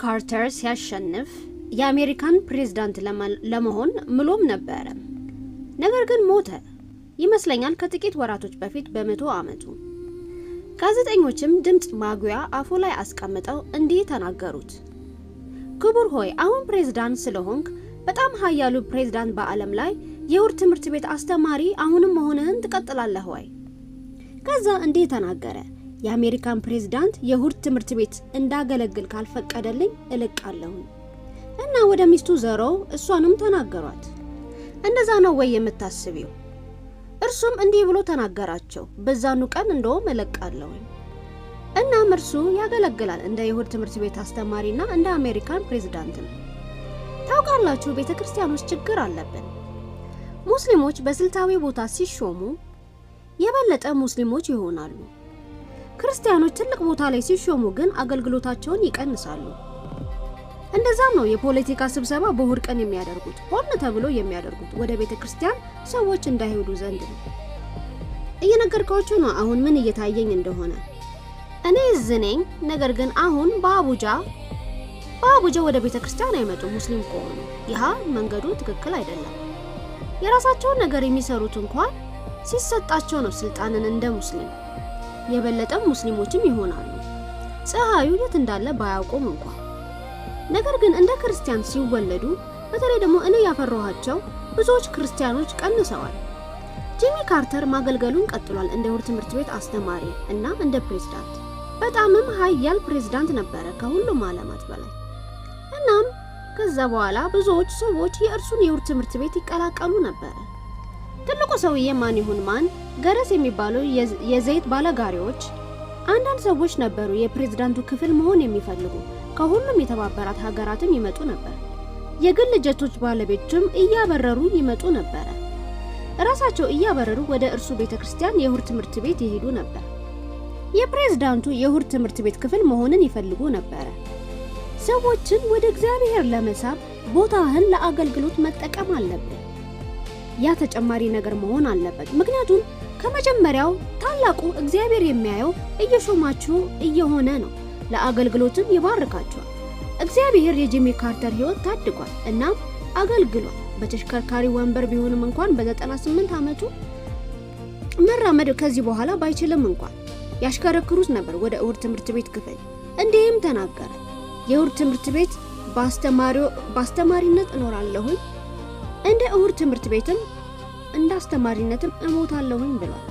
ካርተር ሲያሸንፍ የአሜሪካን ፕሬዝዳንት ለመሆን ምሎም ነበረ። ነገር ግን ሞተ ይመስለኛል ከጥቂት ወራቶች በፊት በ100 ዓመቱ። ጋዜጠኞችም ድምጽ ማጉያ አፉ ላይ አስቀምጠው እንዲህ ተናገሩት። ክቡር ሆይ አሁን ፕሬዝዳንት ስለሆንክ በጣም ኃያሉ ፕሬዝዳንት በዓለም ላይ የውር ትምህርት ቤት አስተማሪ አሁንም መሆንህን ትቀጥላለህ ወይ? ከዛ እንዲህ ተናገረ። የአሜሪካን ፕሬዝዳንት የውር ትምህርት ቤት እንዳገለግል ካልፈቀደልኝ እለቃለሁ እና ወደ ሚስቱ ዘረው እሷንም ተናገሯት። እንደዛ ነው ወይ የምታስቢው? እርሱም እንዲህ ብሎ ተናገራቸው። በዛኑ ቀን እንደውም እለቃለሁ። እናም እርሱ ያገለግላል እንደ የይሁድ ትምህርት ቤት አስተማሪና እንደ አሜሪካን ፕሬዝዳንት ነው። ታውቃላችሁ ቤተክርስቲያኖች ችግር አለብን። ሙስሊሞች በስልታዊ ቦታ ሲሾሙ የበለጠ ሙስሊሞች ይሆናሉ። ክርስቲያኖች ትልቅ ቦታ ላይ ሲሾሙ ግን አገልግሎታቸውን ይቀንሳሉ። እንደዛም ነው የፖለቲካ ስብሰባ በእሁድ ቀን የሚያደርጉት፣ ሆነ ተብሎ የሚያደርጉት ወደ ቤተክርስቲያን ሰዎች እንዳይሄዱ ዘንድ ነው። እየነገርኳችሁ ነው አሁን ምን እየታየኝ እንደሆነ። እኔ ዝነኝ። ነገር ግን አሁን በአቡጃ ወደ ቤተክርስቲያን አይመጡ ሙስሊም ከሆኑ ይህ መንገዱ ትክክል አይደለም። የራሳቸውን ነገር የሚሰሩት እንኳን ሲሰጣቸው ነው ስልጣንን እንደ ሙስሊም የበለጠ ሙስሊሞችም ይሆናሉ ፀሐዩ የት እንዳለ ባያውቁም እንኳን። ነገር ግን እንደ ክርስቲያን ሲወለዱ በተለይ ደግሞ እኔ ያፈራኋቸው ብዙዎች ክርስቲያኖች ቀንሰዋል። ጂሚ ካርተር ማገልገሉን ቀጥሏል እንደ የይሁድ ትምህርት ቤት አስተማሪ እና እንደ ፕሬዝዳንት። በጣምም ኃያል ፕሬዝዳንት ነበረ ከሁሉም ዓለማት በላይ። እናም ከዛ በኋላ ብዙዎች ሰዎች የእርሱን የይሁድ ትምህርት ቤት ይቀላቀሉ ነበር። ትልቁ ሰውዬ ማን ይሁን ማን ገረስ የሚባሉ የዘይት ባለጋሪዎች አንዳንድ ሰዎች ነበሩ የፕሬዝዳንቱ ክፍል መሆን የሚፈልጉ። ከሁሉም የተባበራት ሀገራትም ይመጡ ነበር። የግል ጀቶች ባለቤቶችም እያበረሩ ይመጡ ነበር። ራሳቸው እያበረሩ ወደ እርሱ ቤተክርስቲያን የይሁድ ትምህርት ቤት ይሄዱ ነበር። የፕሬዝዳንቱ የይሁድ ትምህርት ቤት ክፍል መሆንን ይፈልጉ ነበር። ሰዎችን ወደ እግዚአብሔር ለመሳብ ቦታህን ለአገልግሎት መጠቀም አለብህ። ያ ተጨማሪ ነገር መሆን አለበት። ምክንያቱም ከመጀመሪያው ታላቁ እግዚአብሔር የሚያየው እየሾማችሁ እየሆነ ነው። ለአገልግሎትም ይባርካቸዋል። እግዚአብሔር የጂሚ ካርተር ህይወት ታድጓል እና አገልግሏል። በተሽከርካሪ ወንበር ቢሆንም እንኳን በ98 ዓመቱ መራመድ ከዚህ በኋላ ባይችልም እንኳን ያሽከረክሩት ነበር ወደ እሁድ ትምህርት ቤት ክፍል። እንዲህም ተናገረ። የእሁድ ትምህርት ቤት በአስተማሪነት እኖራለሁ፣ እንደ እሁድ ትምህርት ቤትም እንደ አስተማሪነትም እሞታለሁ ብሏል።